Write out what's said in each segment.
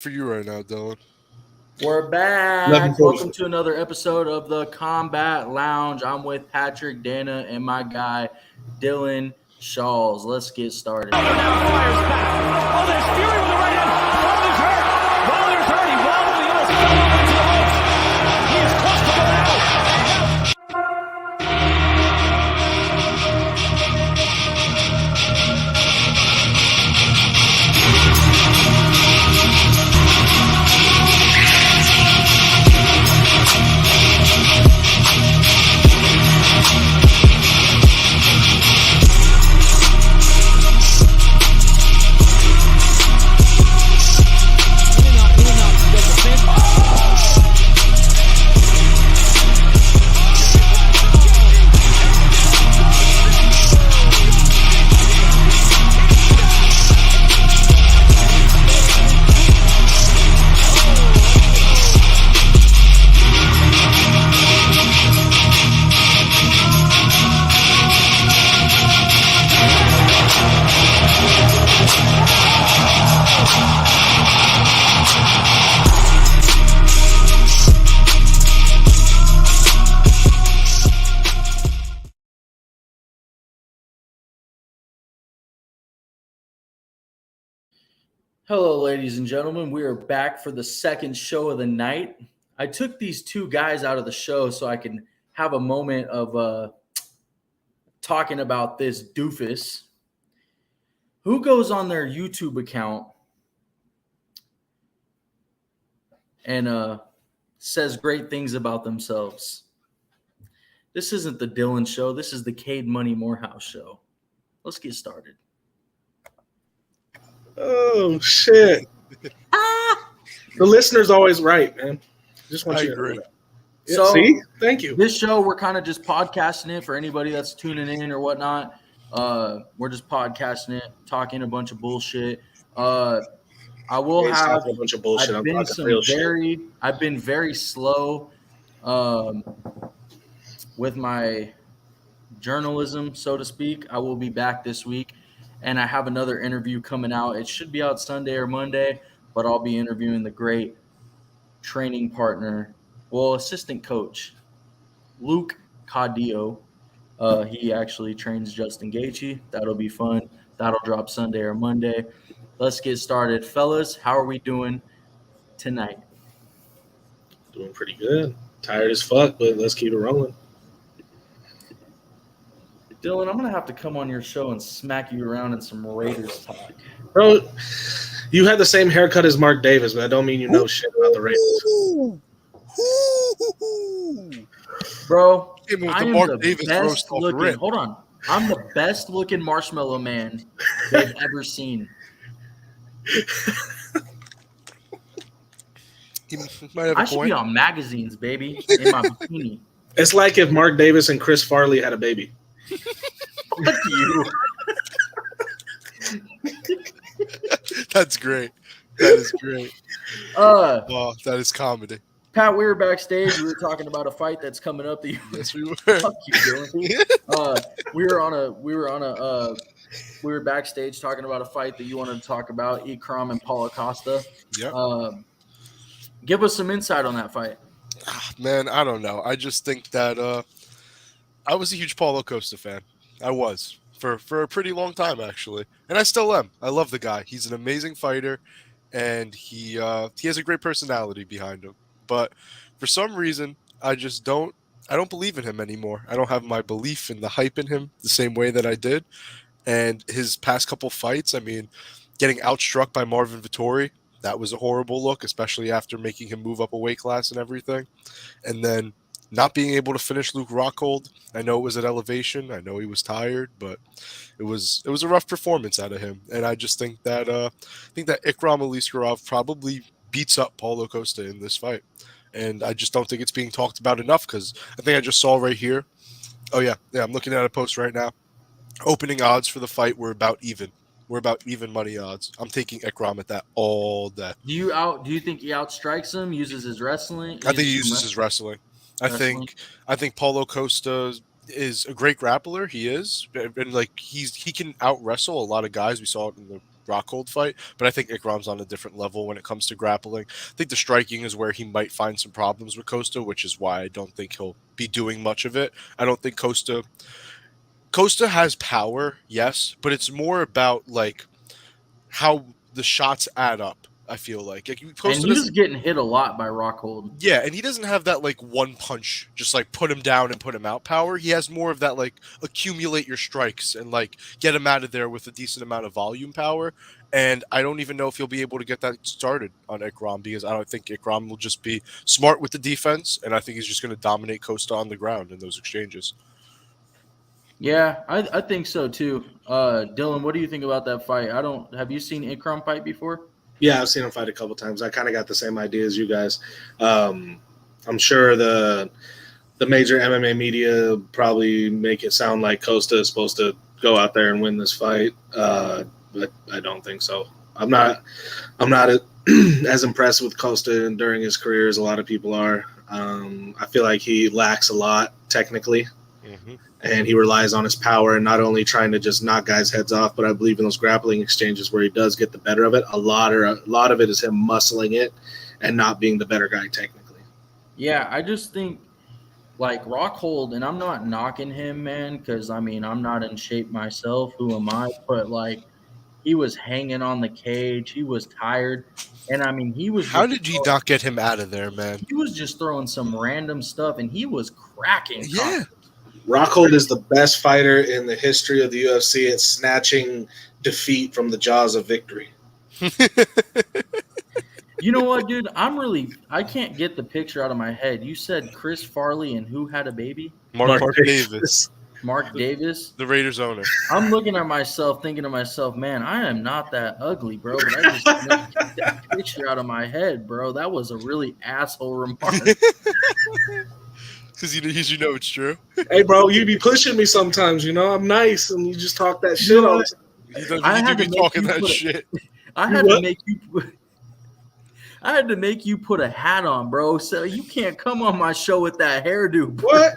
For you right now, Dylan. We're back. Welcome to another episode of the Combat Lounge. I'm with Patrick, Dana, and my guy Dylan Shawls. Let's get started. Now fires back. Oh, there's Fury with the right hand. Wilder's hurt. Wilder's hurt. He wildly almost fell over into the ropes. He is close to going out. Hello, ladies and gentlemen. We are back for the second show of the night. I took these two guys out of the show so I can have a moment of talking about this doofus who goes on their YouTube account and says great things about themselves. This isn't the Dylan show. This is the Cade Money Morehouse show. Let's get started. Oh shit! The listener's always right, man. Just want you to know that. Yeah, So see, thank you. this show, we're kind of just podcasting it for anybody that's tuning in or whatnot. We're just podcasting it, talking a bunch of bullshit. I will He's have. talking a bunch of bullshit. I'm talking real shit. I've been very slow with my journalism, so to speak. I will be back this week, and I have another interview coming out. It should be out Sunday or Monday, but I'll be interviewing the great training partner, assistant coach, Luke Caudillo. He actually trains Justin Gaethje. That'll be fun. That'll drop Sunday or Monday. Let's get started. Fellas, how are we doing tonight? Doing pretty good. Tired as fuck, but let's keep it rolling. Dylan, I'm going to have to come on your show and smack you around in some Raiders talk. Bro, you had the same haircut as Mark Davis, but that don't mean you know shit about the Raiders. Bro, Hit me with I the am Mark the Davis best roast off the looking. rip. Hold on. I'm the best looking marshmallow man they've ever seen. He might have I a should be point. on magazines, baby, in my bikini. It's like if Mark Davis and Chris Farley had a baby. Fuck you. That's great. That is great. Oh, that is comedy. Pat, we were backstage. We were talking about a fight that's coming up. That you, Yes, we were. fuck you, Dylan. We were backstage talking about a fight that you wanted to talk about, Ikram and Paulo Costa. Yep. Give us some insight on that fight. Man, I don't know. I just think that I was a huge Paulo Costa fan. I was for a pretty long time, actually, and I still am. I love the guy. He's an amazing fighter, and he has a great personality behind him. But for some reason, I don't believe in him anymore. I don't have my belief in the hype in him the same way that I did. And his past couple fights, I mean, getting outstruck by Marvin Vettori, that was a horrible look, especially after making him move up a weight class and everything. And then not being able to finish Luke Rockhold. I know it was at elevation. I know he was tired, but it was a rough performance out of him. And I just think that Ikram Aliskerov probably beats up Paulo Costa in this fight. And I just don't think it's being talked about enough, because I think I just saw right here. Oh yeah, I'm looking at a post right now. Opening odds for the fight were about even. We're about even money odds. I'm taking Ikram at that all day. Do you think he outstrikes him? Uses his wrestling? I think he uses his wrestling. I think Paulo Costa is a great grappler. He is, and like he can out wrestle a lot of guys. We saw it in the Rockhold fight, but I think Ikram's on a different level when it comes to grappling. I think the striking is where he might find some problems with Costa, which is why I don't think he'll be doing much of it. I don't think Costa has power, yes, but it's more about like how the shots add up. I feel like and he was getting hit a lot by Rockhold. Yeah, and he doesn't have that like one punch, just like put him down and put him out power. He has more of that like accumulate your strikes and like get him out of there with a decent amount of volume power. And I don't even know if he'll be able to get that started on Ikram, because I don't think Ikram will just be smart with the defense, and I think he's just going to dominate Costa on the ground in those exchanges. Yeah, I think so too. Dylan, what do you think about that fight? Have you seen Ikram fight before? Yeah, I've seen him fight a couple times. I kind of got the same idea as you guys. I'm sure the major MMA media probably make it sound like Costa is supposed to go out there and win this fight, but I don't think so. I'm not as impressed with Costa during his career as a lot of people are. I feel like he lacks a lot technically. Mm-hmm. And he relies on his power and not only trying to just knock guys' heads off, but I believe in those grappling exchanges where he does get the better of it. A lot of it is him muscling it and not being the better guy technically. Yeah, I just think like Rockhold, and I'm not knocking him, man, because I mean I'm not in shape myself. Who am I? But like he was hanging on the cage. He was tired. And I mean, he was. How did you not get him out of there, man? He was just throwing some random stuff, and he was cracking. Yeah. Rockhold is the best fighter in the history of the UFC at snatching defeat from the jaws of victory. You know what, dude? I can't get the picture out of my head. You said Chris Farley and who had a baby? Mark Davis. Mark Davis? The Raiders owner. I'm looking at myself, thinking to myself, man, I am not that ugly, bro. But I just can't get that picture out of my head, bro. That was a really asshole remark. Because you know it's true. Hey, bro, you be pushing me sometimes. You know I'm nice, and you just talk that shit all the time. I had to make you put a hat on, bro. So you can't come on my show with that hairdo. Bro. What?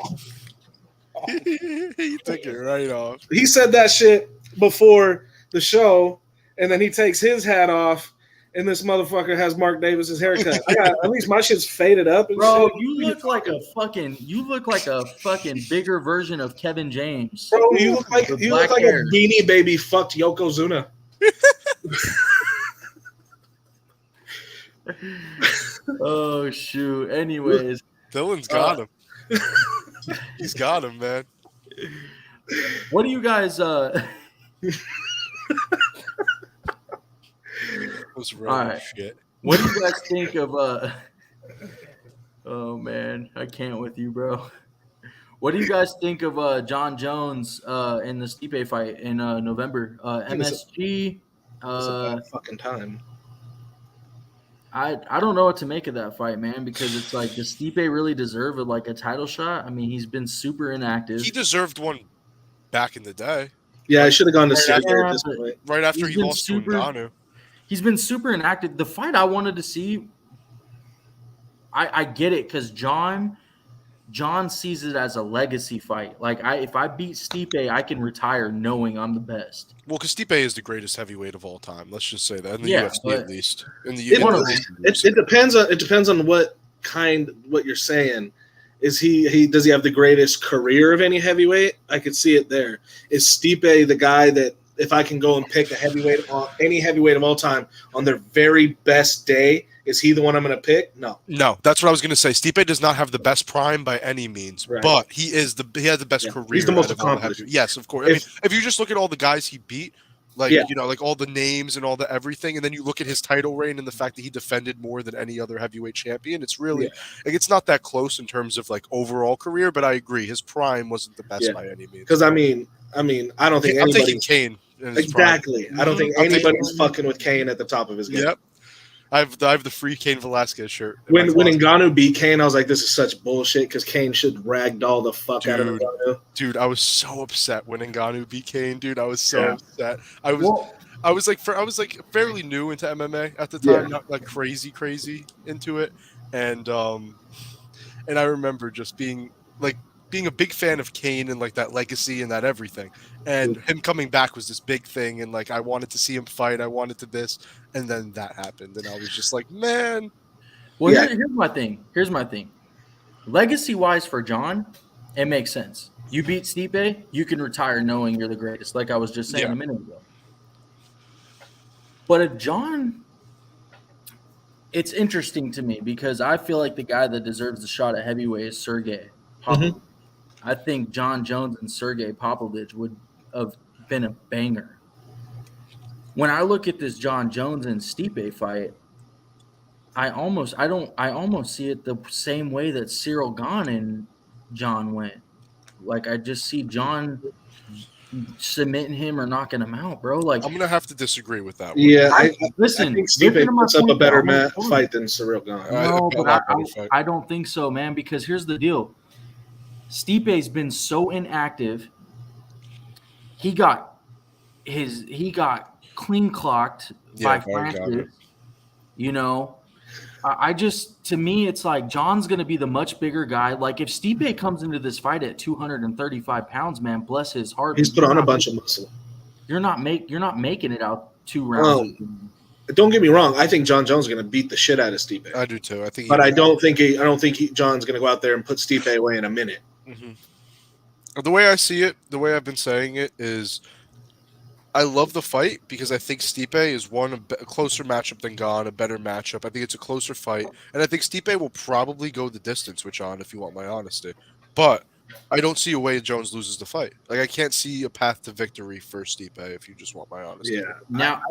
He took it right off. He said that shit before the show, and then he takes his hat off, and this motherfucker has Mark Davis's haircut. At least my shit's faded up. And bro, shit. you look like a fucking bigger version of Kevin James. Bro, you look like a Beanie Baby fucked Yokozuna. Oh shoot. Anyways, Dylan's got him. He's got him, man. What do you guys Shit. What do you guys think of oh man, I can't with you, bro. What do you guys think of John Jones in the Stipe fight in November? MSG. It's a bad fucking time. I don't know what to make of that fight, man, because it's like, does Stipe really deserve a title shot? I mean, he's been super inactive. He deserved one back in the day. Yeah, I should have gone to Syria at this point. Right after he lost to Ngannou. He's been super inactive. The fight I wanted to see, I get it, because John sees it as a legacy fight. Like, if I beat Stipe, I can retire knowing I'm the best. Well, because Stipe is the greatest heavyweight of all time. Let's just say that in the UFC, at least. In the it depends on what you're saying. Is does he have the greatest career of any heavyweight? I could see it there. Is Stipe the guy that if I can go and pick any heavyweight of all time on their very best day? Is he the one I'm going to pick? No. That's what I was going to say. Stipe does not have the best prime by any means, right, but he has the best career. He's the most accomplished. Yes, of course. If you just look at all the guys he beat, like all the names and all the everything, and then you look at his title reign and the fact that he defended more than any other heavyweight champion, it's really like it's not that close in terms of like overall career. But I agree, his prime wasn't the best by any means. Because I mean, I don't think I'm taking Kane. Exactly. I don't think anybody's fucking with Kane at the top of his game. Yep. I have the free Cain Velasquez shirt. When Ngannou beat Kane, I was like, this is such bullshit because Kane should ragdoll the fuck out of Ngannou. Dude, I was so upset when Ngannou beat Kane, dude. I was so upset. I was fairly new into MMA at the time, not like crazy into it. And I remember just being like being a big fan of Kane and like that legacy and that everything, and him coming back was this big thing, and like I wanted to see him fight, I wanted to this, and then that happened, and I was just like, man. Well, Yeah. here's my thing. Legacy-wise for John, it makes sense. You beat Stipe, you can retire knowing you're the greatest, like I was just saying Yeah. a minute ago. But if John, it's interesting to me because I feel like the guy that deserves the shot at heavyweight is Sergey Popovich. I think John Jones and Sergey Popovich would have been a banger. When I look at this John Jones and Stipe fight, I almost see it the same way that Cyril Gane and John went. Like I just see John submitting him or knocking him out, bro. Like I'm gonna have to disagree with that one. Yeah, I listen, think Stipe listen to my puts up a point, better though. fight than Cyril Gane. No, A but lot better fight. I don't think so, man, because here's the deal. Stipe's been so inactive. He got clean clocked by Brian got Francis. You know, I just, to me, it's like John's going to be the much bigger guy. Like if Stipe comes into this fight at 235 pounds, man, bless his heart. He's put on a bunch of muscle. You're not making it out 2 rounds. Don't get me wrong. I think John Jones is going to beat the shit out of Stipe. I do too. I think, But I don't think John's going to go out there and put Stipe away in a minute. The way I see it, the way I've been saying it is, I love the fight because I think Stipe is a closer matchup than Gane, a better matchup. I think it's a closer fight, and I think Stipe will probably go the distance with John, if you want my honesty. But I don't see a way Jones loses the fight. Like I can't see a path to victory for Stipe, if you just want my honesty. Yeah. Now,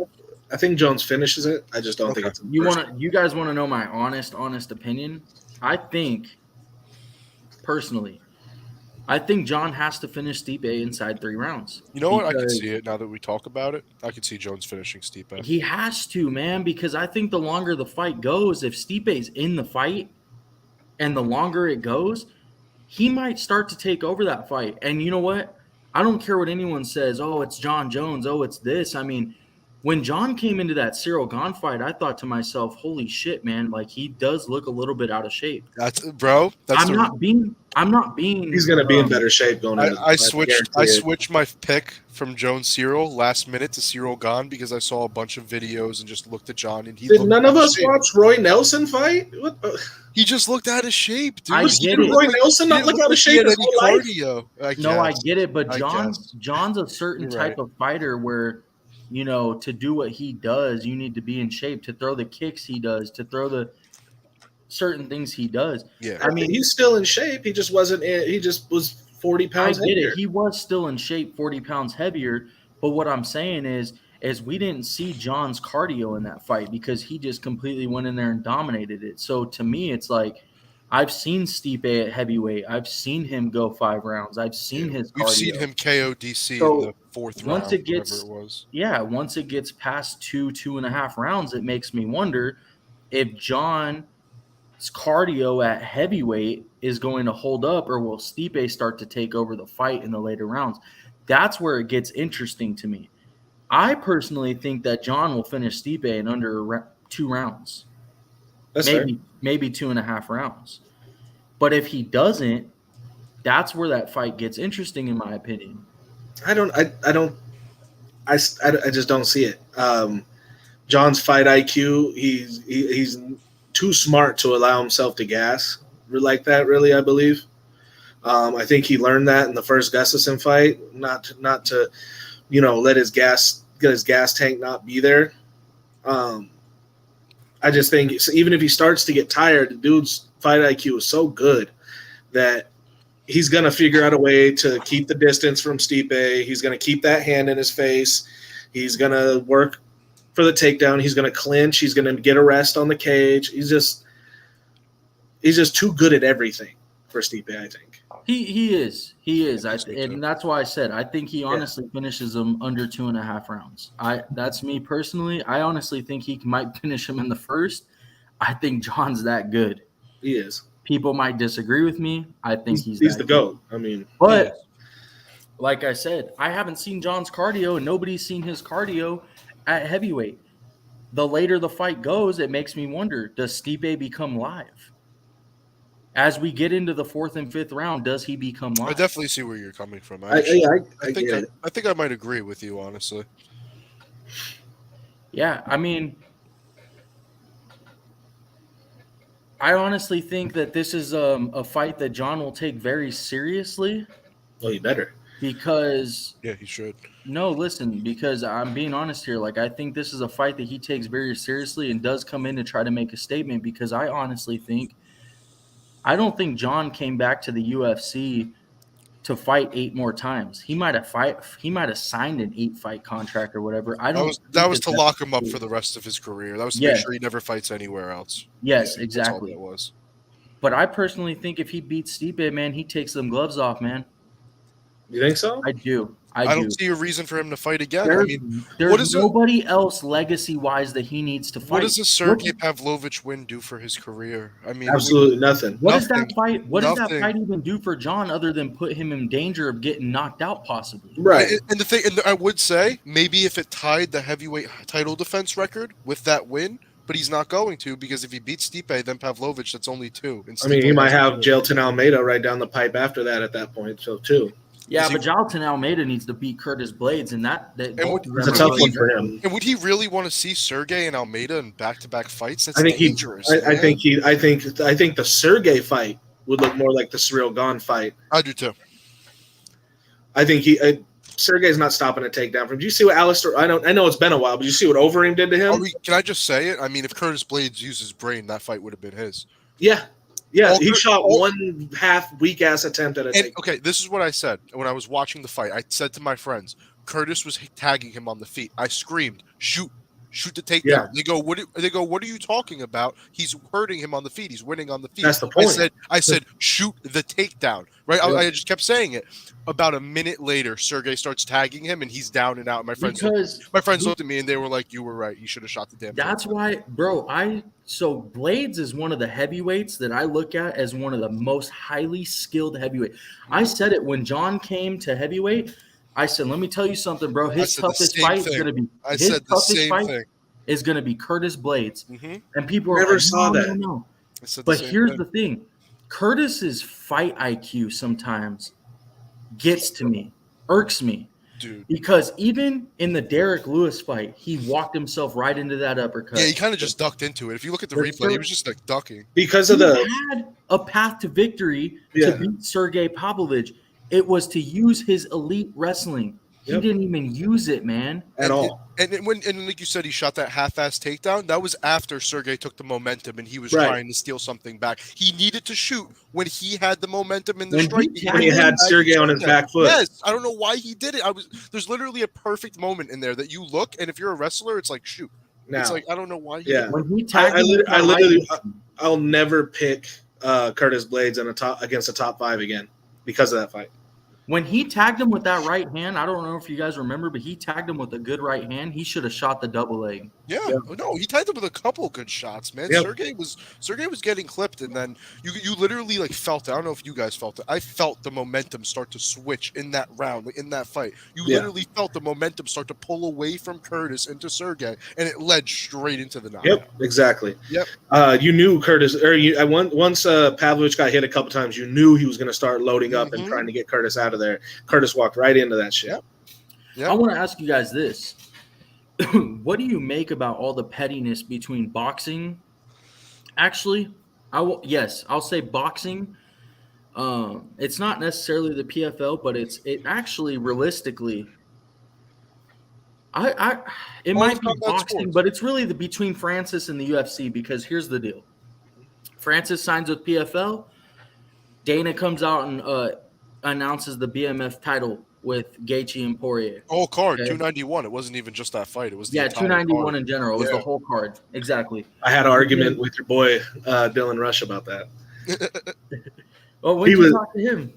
I think Jones finishes it. I just don't think it's you guys want to know my honest opinion? I think, personally, I think John has to finish Stipe inside 3 rounds. You know what? I can see it now that we talk about it. I can see Jones finishing Stipe. He has to, man, because I think the longer the fight goes, if Stipe's in the fight and the longer it goes, he might start to take over that fight. And you know what? I don't care what anyone says. Oh, it's John Jones. Oh, it's this. I mean, when John came into that Cyril Gane fight, I thought to myself, holy shit, man, like he does look a little bit out of shape. That's I'm not being He's going to be in better shape going into the I fight, switched my pick from Jones Cyril last minute to Cyril Gane because I saw a bunch of videos and just looked at John and he Did looked none out of us shape. watch Roy Nelson fight? What? He just looked out of shape, dude. I Was get Roy it. Nelson not look out of shape his whole life? cardio. I get it, but I John's a certain You're type of fighter where, you know, to do what he does, you need to be in shape to throw the kicks he does, to throw the certain things he does. Yeah. I mean, he's still in shape. He just wasn't. He just was 40 I pounds get heavier. it. He was still in shape, 40 pounds heavier. But what I'm saying is we didn't see John's cardio in that fight because he just completely went in there and dominated it. So to me, it's like I've seen Stipe at heavyweight. I've seen him go 5 rounds. I've seen his cardio. We've seen him KO DC So, in the 4th round. once it gets- whatever it was. Yeah, once it gets past 2.5 rounds, it makes me wonder if John's cardio at heavyweight is going to hold up, or will Stipe start to take over the fight in the later rounds? That's where it gets interesting to me. I personally think that John will finish Stipe in under 2 rounds, That's fair. maybe 2.5 rounds. But if he doesn't, that's where that fight gets interesting, in my opinion. I just don't see it. John's fight IQ, he's too smart to allow himself to gas like that, really, I believe. I think he learned that in the first Gustafsson fight, not to let his gas tank not be there. I just think even if he starts to get tired, the dude's fight IQ is so good that he's going to figure out a way to keep the distance from Stipe. He's going to keep that hand in his face. He's going to work for the takedown. He's going to clinch. He's going to get a rest on the cage. He's just too good at everything for Stipe, I think. He is. so too. And that's why I said I think he honestly finishes him under 2.5 rounds. That's me personally. I honestly think he might finish him in the first. I think John's that good. He is. People might disagree with me. I think he's the that GOAT. I mean, But like I said, I haven't seen John's cardio, and nobody's seen his cardio at heavyweight. The later the fight goes, it makes me wonder, does Stipe become live? as we get into the 4th and 5th round, does he become I live? definitely see where you're coming from. I think I might agree with you, honestly. Yeah, I mean, I honestly think that this is a fight that John will take very seriously Well, you better. because Yeah, he should. no, listen, because I'm being honest here. Like, I think this is a fight that he takes very seriously and does come in to try to make a statement because I honestly think I don't think John came back to the UFC to fight 8 more times. He might have signed an 8-fight contract or whatever. I don't. That was think to lock him up for the rest of his career. That was to Yeah. make sure he never fights anywhere else. Yes, That's all exactly. that was. But I personally think if he beats Stipe, man, he takes them gloves off, man. You think so? I do. I do. don't see a reason for him to fight again. There's, I mean, there's what is nobody else legacy-wise that he needs to fight. what does a Sergey Pavlovich win do for his career? I mean, Absolutely nothing. What does that nothing. fight? What does that Nothing. fight even do for John other than put him in danger of getting knocked out, possibly? Right. And the thing, and I would say maybe if it tied the heavyweight title defense record with that win, but he's not going to because if he beats Stipe, then Pavlovich, that's only 2. And I mean, Stipe he might has have 4. Jailton Almeida right down the pipe after that at that point, so too. Yeah, Is he- but Jailton Almeida needs to beat Curtis Blades, and that both of what- them It's a are tough really one for good. him. And would he really want to see Sergey and Almeida in back-to-back fights? That's I think dangerous. I man. think the Sergey fight would look more like the Cyril Gane fight. I do too. I think Sergey's not stopping a takedown from. Do you see what Alistair? I know it's been a while, but you see what Overeem did to him? Can I just say it? I mean, if Curtis Blades used his brain, that fight would have been his. Yeah. He All- shot all- one half weak ass attempt at a And takedown. okay, this is what I said when I was watching the fight. I said to my friends, Curtis was tagging him on the feet. I screamed, "Shoot the takedown!" Yeah. They go, "What are you talking about? He's hurting him on the feet. He's winning on the feet." That's the point. I said, "Shoot the takedown!" Right? Yeah. I just kept saying it. About a minute later, Sergey starts tagging him, and he's down and out. My friends looked at me and they were like, "You were right. You should have shot the damn." That's why, bro. So Blades is one of the heavyweights that I look at as one of the most highly skilled heavyweight. I said it when John came to heavyweight. I said, "Let me tell you something, bro. His said the toughest same fight is thing. going to be I his said the toughest same fight thing. is going to be Curtis Blades." hmm And people are Never like, saw no, that. no. I said the But same here's thing. the thing: Curtis's fight IQ sometimes gets to me, irks me. dude. Because even in the Derek Lewis fight, he walked himself right into that uppercut. Yeah, he kind of just ducked into it. If you look at the There's replay, he so- was just like ducking. Because He of the had a path to victory Yeah. to beat Sergey Pavlovich. It was to use his elite wrestling. He Yep. didn't even use it, man. at all. And like you said, he shot that half-ass takedown. That was after Sergey took the momentum and he was Right. trying to steal something back. He needed to shoot when he had the momentum in the When strike. he When he had Sergey on his back foot. Yes, I don't know why he did it. There's literally a perfect moment in there that you look, and if you're a wrestler, it's like shoot. Now, It's like I don't know why. He Yeah. did it. When he tagged I him with that literally, right- I'll never pick Curtis Blades against a top 5 again because of that fight. when he tagged him with that right hand, I don't know if you guys remember, but he tagged him with a good right hand. He should have shot the double leg. Yeah, no, he tied them with a couple good shots, man. Yep. Sergey was getting clipped, and then you literally like felt it. I don't know if you guys felt it. I felt the momentum start to switch in that round, like, in that fight. You Yeah. literally felt the momentum start to pull away from Curtis into Sergey, and it led straight into the knockout. Yep, exactly. Yep. You knew Curtis, or once Pavlovich got hit a couple times, you knew he was going to start loading up and Mhm. trying to get Curtis out of there. Curtis walked right into that shit. Yep. Yep. I want to ask you guys this. What do you make about all the pettiness between boxing? Actually, I'll say boxing. It's not necessarily the PFL, but it actually realistically. It All might of be combat boxing, sports. but it's really between Francis and the UFC because here's the deal. Francis signs with PFL. Dana comes out and announces the BMF title with Gaethje and Poirier. Whole card, Okay. 291. It wasn't even just that fight. It was the Yeah, entire 291 card. in general. It was Yeah. the whole card. Exactly. I had an argument with your boy Dylan Rush about that. Oh, when He did you was- talk to him?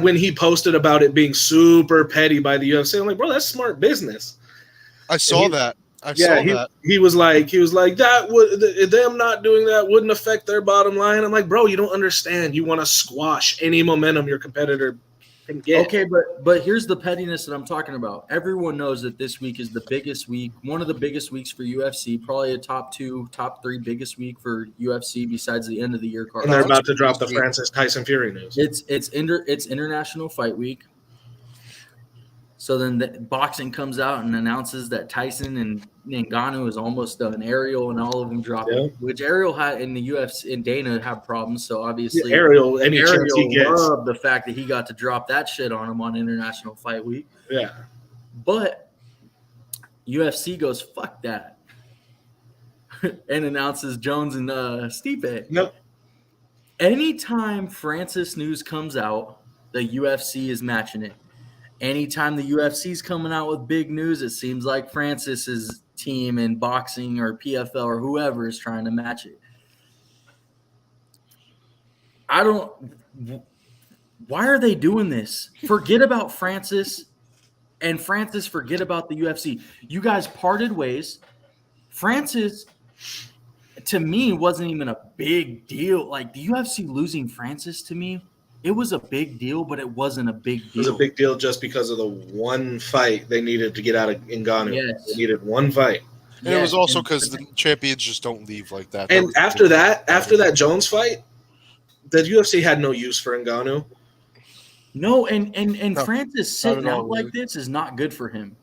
When he posted about it being super petty by the UFC, I'm like, bro, that's smart business. I saw he- that. I Yeah, saw that. he was like that would them not doing that wouldn't affect their bottom line. I'm like, bro, you don't understand. You want to squash any momentum your competitor can get. Okay, but here's the pettiness that I'm talking about. Everyone knows that this week is the biggest week, one of the biggest weeks for UFC, probably a top 3 biggest week for UFC besides the end of the year card. And they're about to drop the Francis Tyson Fury news. It's International Fight Week. So then the boxing comes out and announces that Tyson and Ngannou is almost done. Ariel and all of them drop it, which Ariel had in the UFC and Dana have problems. So obviously Ariel chance he gets. loved the fact that he got to drop that shit on him on International Fight Week. Yeah. But UFC goes, fuck that. And announces Jones and Stipe. Nope. Anytime Francis news comes out, the UFC is matching it. Anytime the UFC is coming out with big news, it seems like Francis's team in boxing or PFL or whoever is trying to match it. Why are they doing this? Forget about Francis, and Francis forget about the UFC. You guys parted ways. Francis, to me, wasn't even a big deal. Like the UFC losing Francis to me, it was a big deal, but it wasn't a big deal. It was a big deal just because of the one fight they needed to get out of Ngannou. Yes. They needed one fight. And it was also because the champions just don't leave like that. And after that Jones fight, the UFC had no use for Ngannou. No, and No, Francis sitting not at all, out like really. this is not good for him.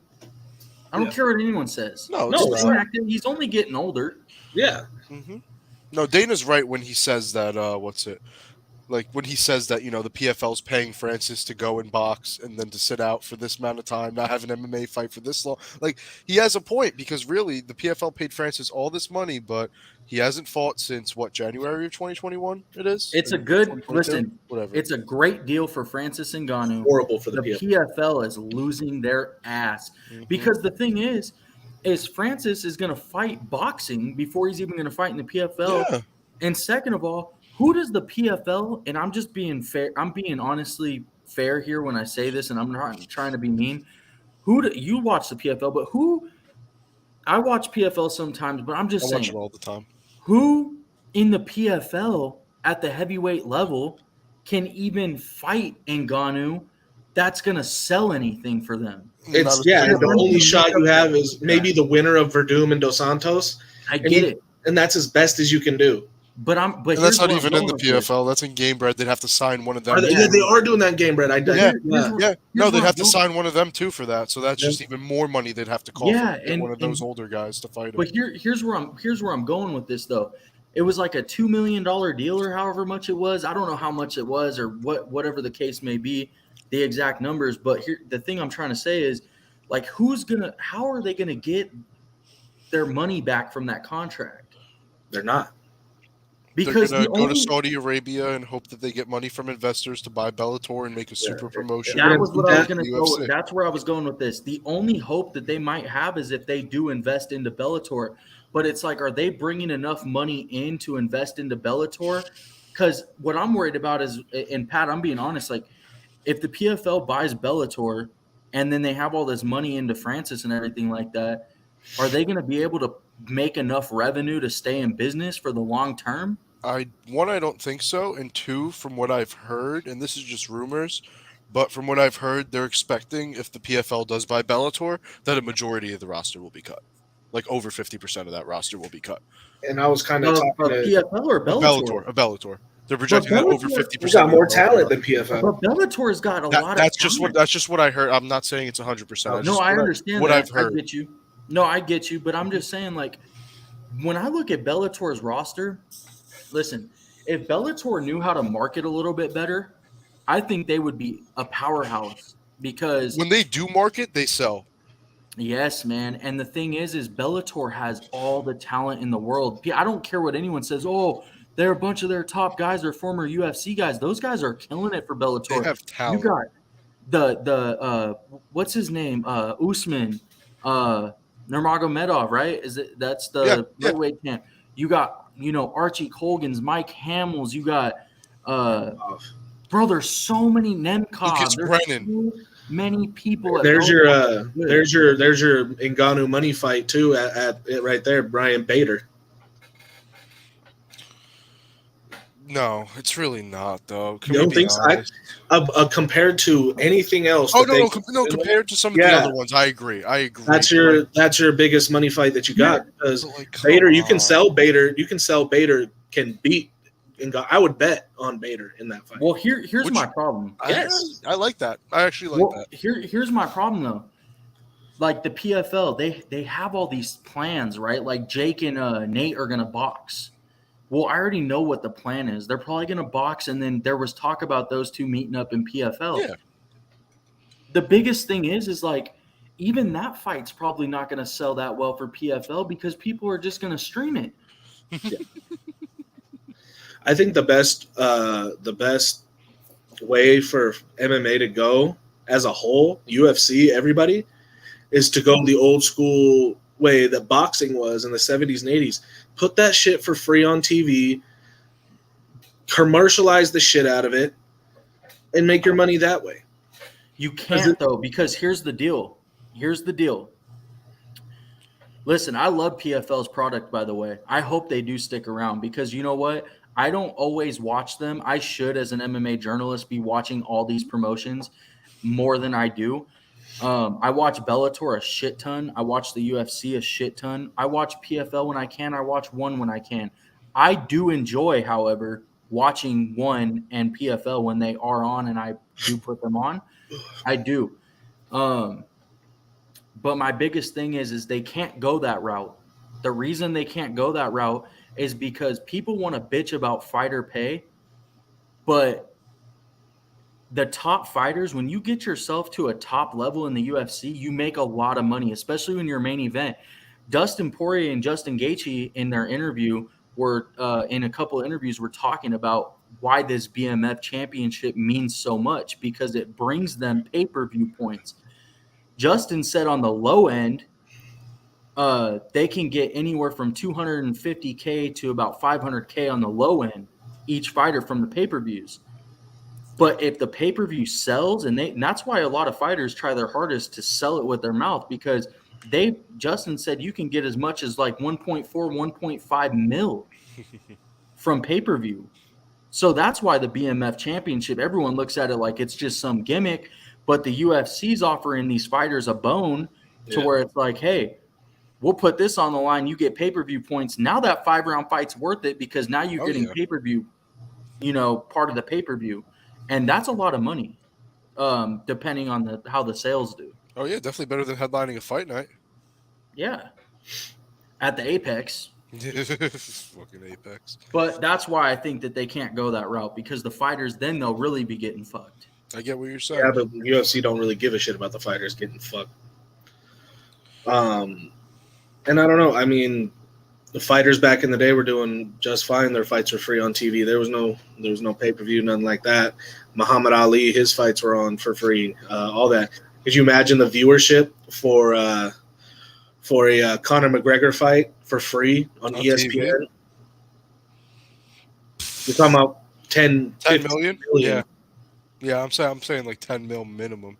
I don't care what anyone says. No, No, it's no. not. He's only getting older. Yeah. Mhm. No, Dana's right when he says that. Like when he says that, the PFL's paying Francis to go and box and then to sit out for this amount of time, not have an MMA fight for this long. Like he has a point because really the PFL paid Francis all this money, but he hasn't fought since January of 2021. It is. It's a Or good 2022? listen. Whatever. It's a great deal for Francis Ngannou. Horrible for the The PFL. PFL is losing their ass Mhm. because the thing is Francis is going to fight boxing before he's even going to fight in the PFL. Yeah. And second of all, who does the PFL, and I'm just being fair, I'm being honestly fair here when I say this, and I'm not trying to be mean. You watch the PFL, but I watch PFL sometimes, but I'm just I watch saying, it all the time. who in the PFL at the heavyweight level can even fight Ngannou that's going to sell anything for them? It's Not a- the only shot you have is maybe the winner of Verdum and Dos Santos, I get it, and that's as best as you can do. but And here's that's not where I'm even in going the with this. PFL. That's in Game Bread. They'd have to sign one of them. Yeah, they are doing that game, Brett. Yeah. Yeah. Yeah, no, where they'd I'm have to going. sign one of them too for that. So that's just even more money they'd have to call. Yeah, for to get and- one of those and- older guys to fight him. But here's where I'm going with this though. It was like a $2 million deal or however much it was. I don't know how much it was or whatever the case may be, the exact numbers. But here, the thing I'm trying to say is, like, how are they gonna get their money back from that contract? They're not. Because they're the gonna go only, to Saudi Arabia and hope that they get money from investors to buy Bellator and make a super promotion. that was what I was gonna UFC. go. That's where I was going with this. The only hope that they might have is if they do invest into Bellator. But it's like, are they bringing enough money in to invest into Bellator? Because what I'm worried about is, and Pat, I'm being honest, like if the PFL buys Bellator and then they have all this money into Francis and everything like that, are they going to be able to make enough revenue to stay in business for the long term? I don't think so, and two, from what I've heard, and this is just rumors, but from what I've heard, they're expecting if the PFL does buy Bellator, that a majority of the roster will be cut. Like over 50% of that roster will be cut. And I was kind of Of talking to PFL or Bellator? A Bellator. They're projecting that over Bellator- 50%. we got more of the talent roster. than PFL. But Bellator's got a lot of That's talent. just what I heard. I'm not saying it's 100%. No, I understand what that. I've heard. I get you. No, I get you, but I'm just saying, like, when I look at Bellator's roster, listen, if Bellator knew how to market a little bit better, I think they would be a powerhouse because When they do market, they sell. yes, man. And the thing is Bellator has all the talent in the world. I don't care what anyone says. Oh, they're a bunch of their top guys are former UFC guys. Those guys are killing it for Bellator. They have talent. You got the what's his name? Usman, Nurmagomedov, right? That's the Yeah, yeah. lightweight champ. You got, Archie Colgan's, Mike Hamill's, you got bro, there's so many Nemkov. Lucas There's Brennan. so many people. at There's Bellator. your there's your Ngannou money fight too at it right there, Brian Bader. No, it's really not though. Can You we don't be think so? honest? Compared to anything else. Oh that no, compared to some of the Yeah. other ones, I agree. That's your biggest money fight that you got, because But, like, come Bader, you can on. sell Bader. You can sell Bader can beat. And I would bet on Bader in that fight. Well, here's Which- my problem. Yes. I like that. I actually like that. Here's my problem though. Like the PFL, they have all these plans, right? Like Jake and Nate are gonna box. Well, I already know what the plan is. They're probably gonna box, and then there was talk about those two meeting up in PFL. Yeah. The biggest thing is like even that fight's probably not gonna sell that well for PFL because people are just gonna stream it. I think the best way for MMA to go as a whole, UFC, everybody, is to go the old school way that boxing was in the 70s and 80s. Put that shit for free on TV, commercialize the shit out of it, and make your money that way. You can't though, because here's the deal. Listen, I love PFL's product, by the way. I hope they do stick around because you know what? I don't always watch them. I should, as an MMA journalist, be watching all these promotions more than I do. I watch Bellator a shit ton. I watch the UFC a shit ton. I watch PFL when I can. I watch ONE when I can. I do enjoy, however, watching ONE and PFL when they are on, and I do put them on. I do. But my biggest thing is they can't go that route. The reason they can't go that route is because people want to bitch about fighter pay, but the top fighters, when you get yourself to a top level in the UFC, you make a lot of money, especially when you're main event. Dustin Poirier and Justin Gaethje in their interview were in a couple of interviews were talking about why this BMF championship means so much because it brings them pay-per-view points. Justin said on the low end, they can get anywhere from $250K to about $500K on the low end, each fighter from the pay-per-views. But if the pay-per-view sells, and that's why a lot of fighters try their hardest to sell it with their mouth, because Justin said you can get as much as like 1.4, 1.5 mil from pay-per-view. So that's why the BMF championship, everyone looks at it like it's just some gimmick, but the UFC's offering these fighters a bone to where it's like, hey, we'll put this on the line. You get pay-per-view points. Now that 5-round fight's worth it because now you're getting pay-per-view, part of the pay-per-view. And that's a lot of money, depending on how the sales do. Oh, yeah, definitely better than headlining a fight night. Yeah. At the Apex. Fucking Apex. But that's why I think that they can't go that route because the fighters, then they'll really be getting fucked. I get what you're saying. Yeah, but UFC don't really give a shit about the fighters getting fucked. And I don't know. I mean, the fighters back in the day were doing just fine. Their fights were free on TV. There was no pay-per-view, nothing like that. Muhammad Ali, his fights were on for free. All that. Could you imagine the viewership for a Conor McGregor fight for free on ESPN? TV? You're talking about 10 million? million. Yeah, I'm saying like 10 mil minimum.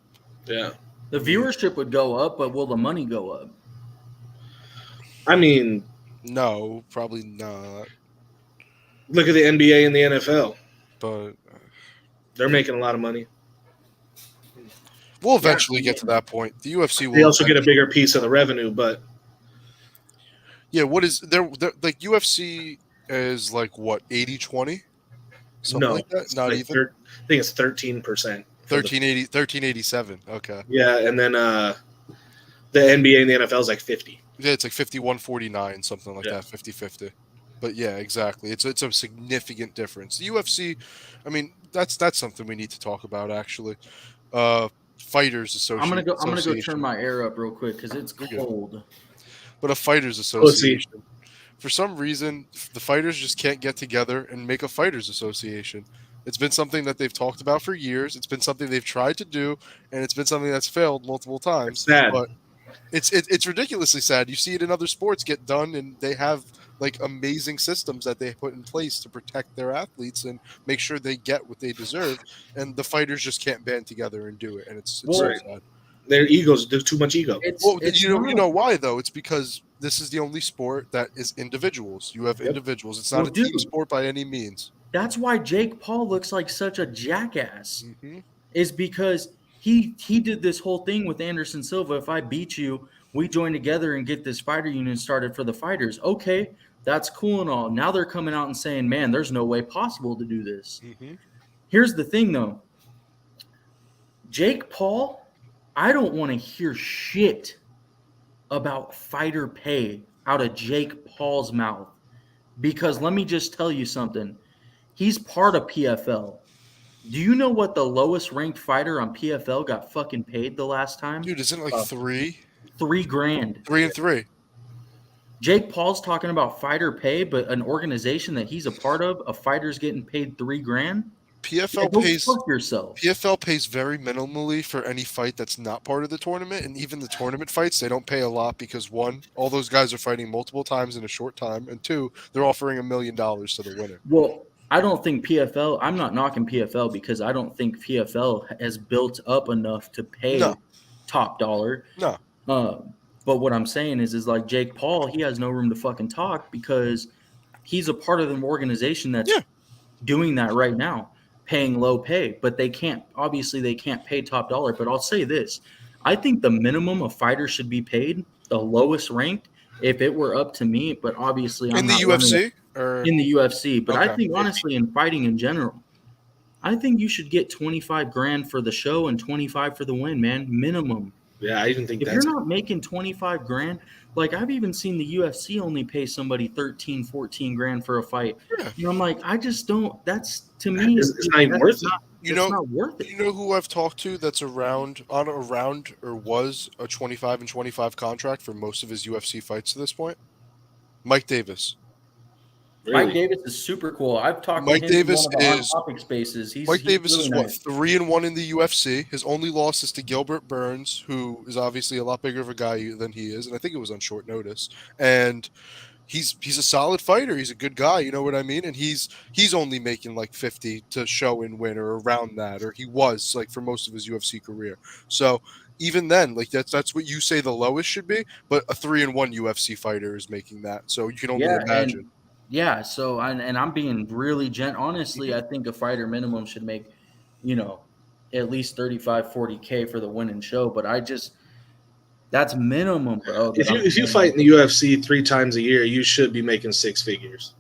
Yeah. The viewership would go up, but will the money go up? I mean, No, probably not. look at the NBA and the NFL. But They're making a lot of money. we'll eventually get to that point. The UFC will. They also get a bigger piece of the revenue, but Yeah, what is there? Like UFC is like what 80-20, something no, like that. it's Not like even I think it's 13%. 1387. Okay, Yeah, and then the NBA and the NFL is like 50. yeah, it's like 51-49, something like Yeah. that, 50-50. But yeah, exactly. It's a significant difference. The UFC, I mean, that's something we need to talk about actually. Fighters Association. I'm gonna go turn my air up real quick because it's You're good. cold. But a Fighters Association. For some reason, the fighters just can't get together and make a Fighters Association. It's been something that they've talked about for years. It's been something they've tried to do, and it's been something that's failed multiple times. It's sad. But it's ridiculously sad. You see it in other sports get done, and they have like amazing systems that they put in place to protect their athletes and make sure they get what they deserve. And the fighters just can't band together and do it, and it's Well, so sad. Their egos, there's too much ego. Well, It's you not- know why though? It's because this is the only sport that is individuals. You have individuals. It's not Well, a team dude. sport by any means. That's why Jake Paul looks like such a jackass. Mm-hmm. Is because he did this whole thing with Anderson Silva. If I beat you, we join together and get this fighter union started for the fighters. Okay, that's cool and all. Now they're coming out and saying, man, there's no way possible to do this. Mm-hmm. Here's the thing, though. Jake Paul, I don't want to hear shit about fighter pay out of Jake Paul's mouth. Because let me just tell you something. He's part of PFL. Do you know what the lowest ranked fighter on PFL got fucking paid the last time? Dude, isn't it like $3 $3,000. 3 and 3? Jake Paul's talking about fighter pay, but an organization that he's a part of, a fighter's getting paid $3,000. PFL Go pays fuck yourself. PFL pays very minimally for any fight that's not part of the tournament, and even the tournament fights, they don't pay a lot because one, all those guys are fighting multiple times in a short time, and two, they're offering $1 million to the winner. Well, I don't think PFL. I'm not knocking PFL because I don't think PFL has built up enough to pay No. top dollar. No. But what I'm saying is like Jake Paul, he has no room to fucking talk because he's a part of an organization that's doing that right now, paying low pay. But they can't pay top dollar. But I'll say this. I think the minimum a fighter should be paid, the lowest ranked, if it were up to me, but obviously I'm In the not running UFC? Or in the UFC. But I Okay. think honestly in fighting in general, I think you should get $25,000 for the show and 25 for the win, man. Minimum. Yeah, I even think If that's you're not making 25 grand, like I've even seen the UFC only pay somebody 13, 14 grand for a fight. Yeah. You know, I'm like, I just don't. That's to me, it's not even that's worth it. not- You it's know- not worth it. you know who I've talked to that's around or was a 25 and 25 contract for most of his UFC fights to this point? Mike Davis. Mike Really. Davis is super cool. I've talked Mike to him Davis in one of our is- topic spaces. Mike Davis really is nice. 3-1 in the UFC. His only loss is to Gilbert Burns, who is obviously a lot bigger of a guy than he is, and I think it was on short notice. And he's a solid fighter. He's a good guy, you know what I mean? And he's only making like 50 to show and win or around that, or he was like for most of his UFC career. So even then, like that's what you say the lowest should be, but a 3-1 UFC fighter is making that. So you can only imagine. Yeah, so and I'm being really honestly, I think a fighter minimum should make, at least 35, 40K for the win and show. But that's minimum, bro. If you fight in the UFC 3 times a year, you should be making 6 figures.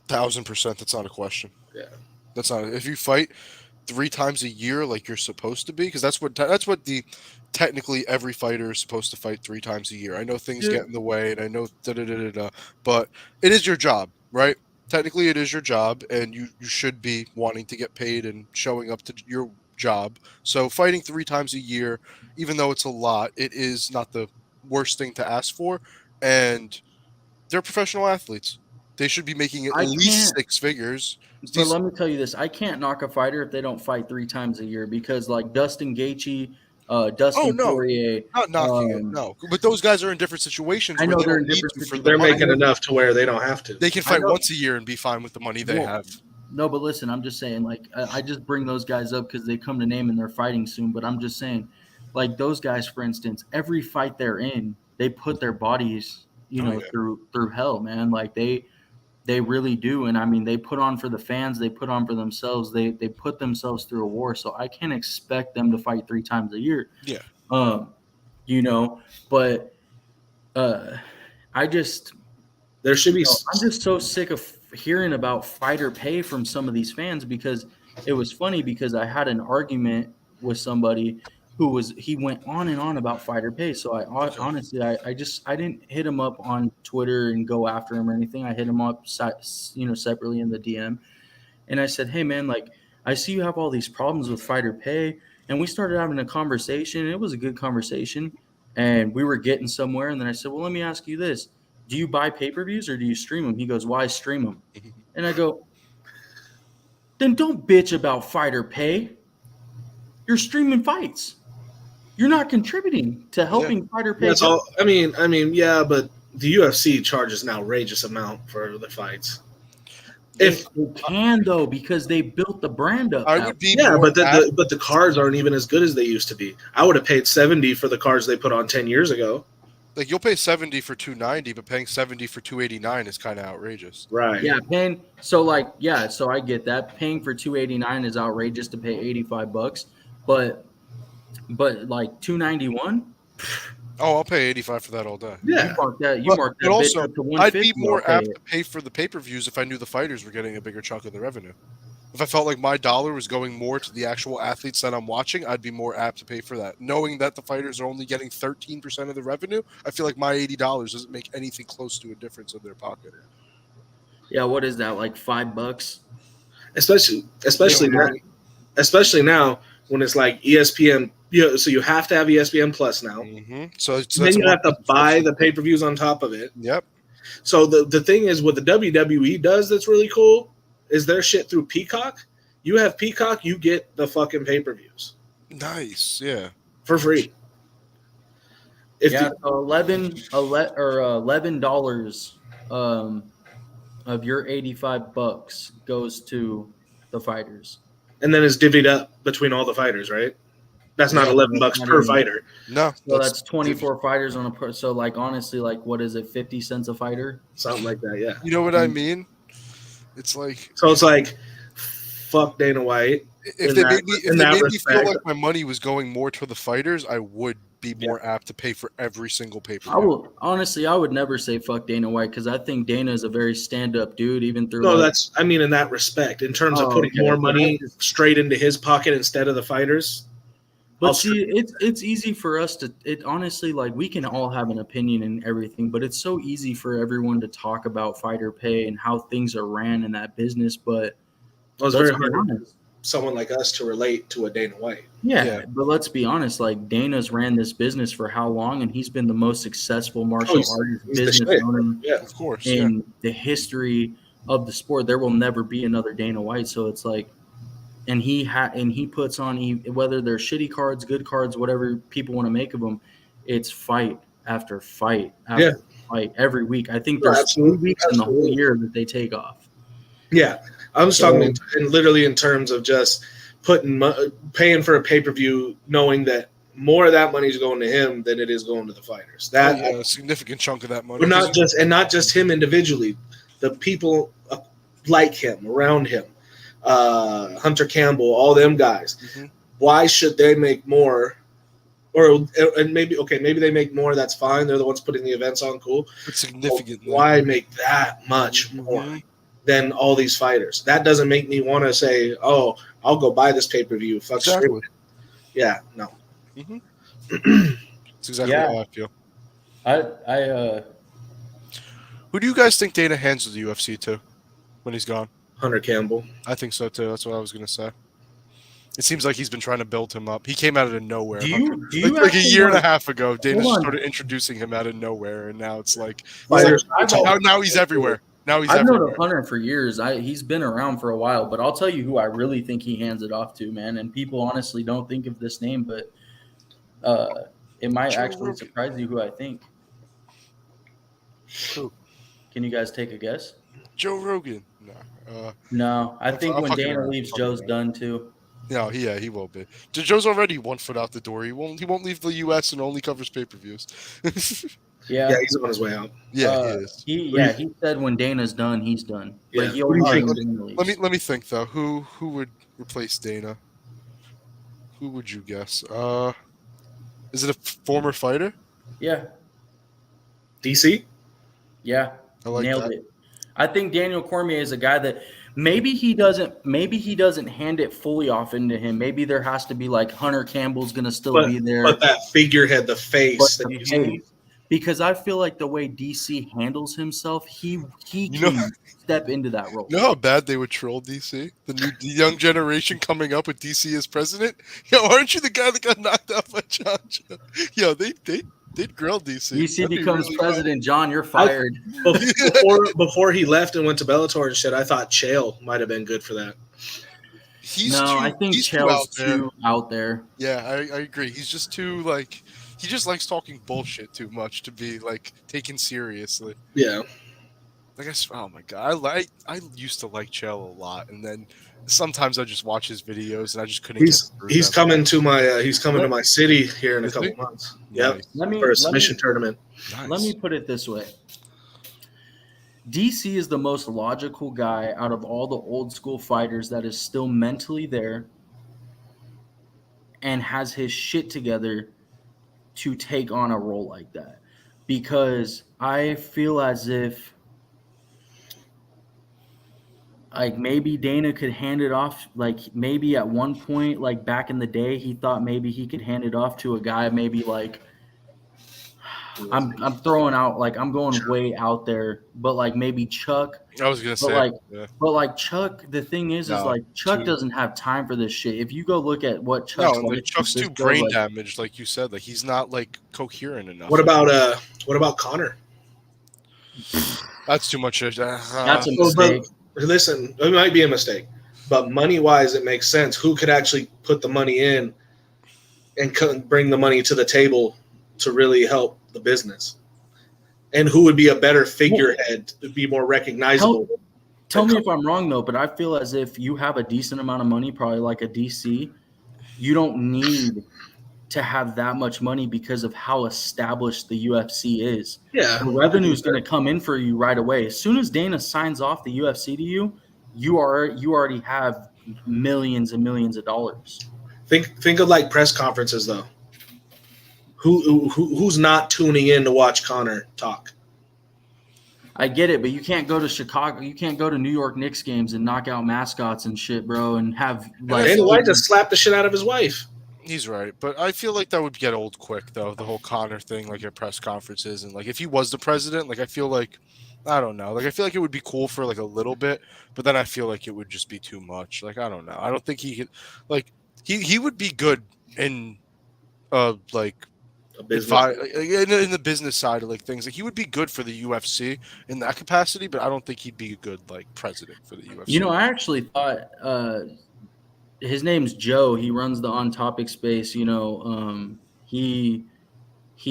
1,000%. That's not a question. Yeah. That's not. If you fight 3 times a year, like you're supposed to be, because that's what the technically every fighter is supposed to fight 3 times a year. I know things get in the way, and I know but it is your job, right? Technically, it is your job, and you should be wanting to get paid and showing up to your job. So fighting 3 times a year, even though it's a lot, it is not the worst thing to ask for. And they're professional athletes. They should be making at least 6 figures. But let me tell you this: I can't knock a fighter if they don't fight 3 times a year because, like Dustin Gaethje, Dustin Poirier, not knocking it, no. But those guys are in different situations. I know where they're don't in need different to for situations. the They're money. making enough to where they don't have to. They can fight once a year and be fine with the money they have. No, but listen, I'm just saying, like, I just bring those guys up because they come to name and they're fighting soon. But I'm just saying, like, those guys, for instance, every fight they're in, they put their bodies, through hell, man. Like they really do. And I mean, they put on for the fans, they put on for themselves, they put themselves through a war. So I can't expect them to fight 3 times a year. Yeah. But There should be. I'm just so sick of hearing about fighter pay from some of these fans because it was funny because I had an argument with somebody he went on and on about fighter pay. So I honestly didn't hit him up on Twitter and go after him or anything. I hit him up, separately in the DM. And I said, hey man, like I see you have all these problems with fighter pay. And we started having a conversation and it was a good conversation and we were getting somewhere. And then I said, well, let me ask you this. Do you buy pay-per-views or do you stream them? He goes, why stream them? And I go, then don't bitch about fighter pay. You're streaming fights. You're not contributing to helping fighter pay. That's all. I mean, yeah, but the UFC charges an outrageous amount for the fights. If they can though, because they built the brand up. I would be but the cards aren't even as good as they used to be. I would have paid $70 for the cards they put on 10 years ago. Like you'll pay 70 for 290, but paying 70 for 289 is kind of outrageous. Right. Yeah, paying so I get that. Paying for 289 is outrageous to pay $85, but like 291, Oh, I'll pay 85 for that all day. Yeah. you mark that But bitch also, up to I'd 150. be more I'll apt pay to pay for the pay-per-views if I knew the fighters were getting a bigger chunk of the revenue. If I felt like my dollar was going more to the actual athletes that I'm watching, I'd be more apt to pay for that. Knowing that the fighters are only getting 13% of the revenue, I feel like my $80 doesn't make anything close to a difference in their pocket. Yeah, what is that, like $5? Especially Yeah. now, especially now when it's like ESPN. So you have to have ESPN Plus now. Mm-hmm. So Then that's you have to one- buy the pay-per-views on top of it. Yep. So the thing is, what the WWE does that's really cool is their shit through Peacock. You have Peacock, you get the fucking pay-per-views Nice. Yeah. for free. If Yeah, you, so $11 of your $85 goes to the fighters. and then it's divvied up between all the fighters, right? That's not Yeah, $11 per fighter. No. So that's 24 fighters on a per. So like honestly, like what is it? 50 cents a fighter? Something like that, yeah. You know what I mean? It's like So it's like, fuck Dana White. if In they that- made me, if in they that made me feel respect. like my money was going more to the fighters, I would be more apt to pay for every single pay-per-view. I would never say fuck Dana White because I think Dana is a very stand-up dude, even through. No, like, that's, I mean, in that respect, in terms of Oh, putting okay. more money straight into his pocket instead of the fighters. But I'll see, it's easy for us to. It honestly, like we can all have an opinion and everything, but it's so easy for everyone to talk about fighter pay and how things are ran in that business. But Well, it's let's very be hard for honest. someone like us to relate to a Dana White. Yeah, Yeah. but let's be honest. Like Dana's ran this business for how long, and he's been the most successful martial he's artist the business shit. owner Yeah. Of course. Yeah. in the history of the sport. There will never be another Dana White. So it's like, and he puts on whether they're shitty cards, good cards, whatever people want to make of them. It's fight after fight after fight every week. I think No, there's 3 absolutely. weeks in the whole Absolutely. year that they take off. Yeah. I was talking in literally in terms of just paying for a pay-per-view, knowing that more of that money is going to him than it is going to the fighters. Oh, That, yeah, a significant chunk of that money. but not just him individually, the people like him, around him, Hunter Campbell, all them guys. Mhm. Why should they make more? And maybe they make more. That's fine. They're the ones putting the events on. Cool. But significantly. Why make that much more Mhm. than all these fighters? That doesn't make me want to say, "Oh, I'll go buy this pay-per-view." Fuck Exactly. straight. Yeah, no. That's exactly Yeah. how I feel. I Who do you guys think Dana hands the UFC to when he's gone? Hunter Campbell. I think so too. That's what I was gonna say. It seems like he's been trying to build him up. He came out of nowhere. do you Like a actually year and a want- half ago, Dana Hold just on. started introducing him out of nowhere, and now it's like Fighters- now he's everywhere. Now he's I've known everywhere. of Hunter for years. He's been around for a while, but I'll tell you who I really think he hands it off to, man. And people honestly don't think of this name, but it might Joe actually Rogan. surprise you who I think. Who? Can you guys take a guess? Joe Rogan. No, I think I'm when fucking Dana around. leaves, Fucking Joe's around. done too. No, he won't be. Joe's already 1 foot out the door. He won't leave the U.S. and only covers pay-per-views. Yeah, Yeah, he's on his way out. Yeah, he is. he said when Dana's done, he's done. Yeah. But he What do you always think? said when Dana leaves. Let me think though. Who would replace Dana? Who would you guess? Is it a former fighter? Yeah, DC. yeah, I like nailed that. it. I think Daniel Cormier is a guy that maybe he doesn't hand it fully off into him. Maybe there has to be like Hunter Campbell's going to still be there. But that figurehead, the face But that the you face, because I feel like the way DC handles himself, he You can know- step into that role. You know how bad they would troll DC? The young generation coming up with DC as president? Yo, aren't you the guy that got knocked out by John Joe? Yo, they'd grill DC. DC That'd be becomes really president, John, you're fired. before he left and went to Bellator and shit, I thought Chael might have been good for that. I think he's Chael's too out there. too out there. Yeah, I agree. He's just too like he just likes talking bullshit too much to be like taken seriously. Yeah. I guess. Oh my god, I used to like Chael a lot, and then sometimes I just watch his videos, and I just couldn't. He's coming to my city here in a Is couple he? months. Yep, Nice. for a submission tournament. Nice. Let me put it this way. DC is the most logical guy out of all the old school fighters that is still mentally there and has his shit together to take on a role like that. Because I feel as if like maybe Dana could hand it off, like maybe at one point, like back in the day, he thought maybe he could hand it off to a guy maybe like I'm throwing out, like I'm going way out there, but like maybe Chuck. I was gonna say, like, yeah. But like Chuck, the thing is No, like Chuck too- doesn't have time for this shit. If you go look at what No, Chuck's and, like, Chuck's too brain damaged, like you said. Like he's not like coherent enough. What about Connor? That's too much. That's a Well, mistake. but listen, it might be a mistake, but money wise, it makes sense. Who could actually put the money in and bring the money to the table to really help the business? And who would be a better figurehead to be more recognizable? Tell me if I'm wrong though, but I feel as if you have a decent amount of money, probably like a DC, you don't need to have that much money because of how established the UFC is. Yeah, The revenue is going to come in for you right away. As soon as Dana signs off the UFC to you, you already have millions and millions of dollars. think of like press conferences though. Who's not tuning in to watch Connor talk? I get it, but you can't go to Chicago. You can't go to New York Knicks games and knock out mascots and shit, bro, and have like. Dana White just slapped the shit out of his wife. He's right, but I feel like that would get old quick, though. The whole Connor thing, like at press conferences, and like if he was the president, like I feel like, I don't know, like I feel like it would be cool for like a little bit, but then I feel like it would just be too much. Like I don't know, I don't think he could, like he would be good in, like A business. in the business side of like things. Like he would be good for the UFC in that capacity, but I don't think he'd be a good like president for the UFC. You know, I actually thought his name's Joe. He runs the On Topic space. You know, he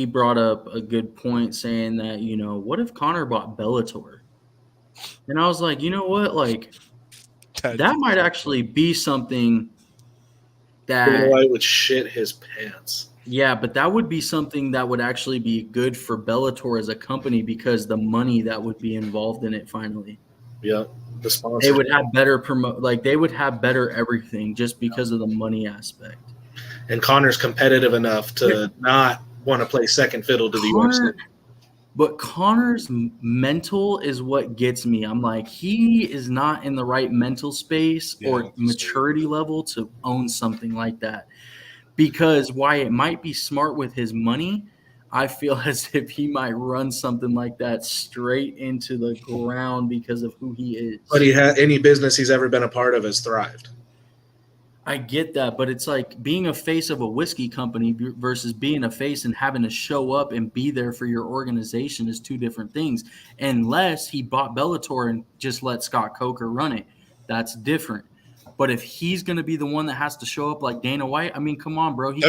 brought up a good point saying that, you know, what if Connor bought Bellator? And I was like, you know what, like that might actually be something Dana that. White would shit his pants. Yeah, but that would be something that would actually be good for Bellator as a company because the money that would be involved in it finally. Yeah, the sponsor. They would have better they would have better everything just because of the money aspect. And Connor's competitive enough to not want to play second fiddle to the UFC. But Connor's mental is what gets me. I'm like, he is not in the right mental space or maturity level to own something like that. Because while it might be smart with his money, I feel as if he might run something like that straight into the ground because of who he is. But any business he's ever been a part of has thrived. I get that, but it's like being a face of a whiskey company versus being a face and having to show up and be there for your organization is two different things. Unless he bought Bellator and just let Scott Coker run it, that's different. But if he's going to be the one that has to show up like Dana White, I mean, come on, bro. He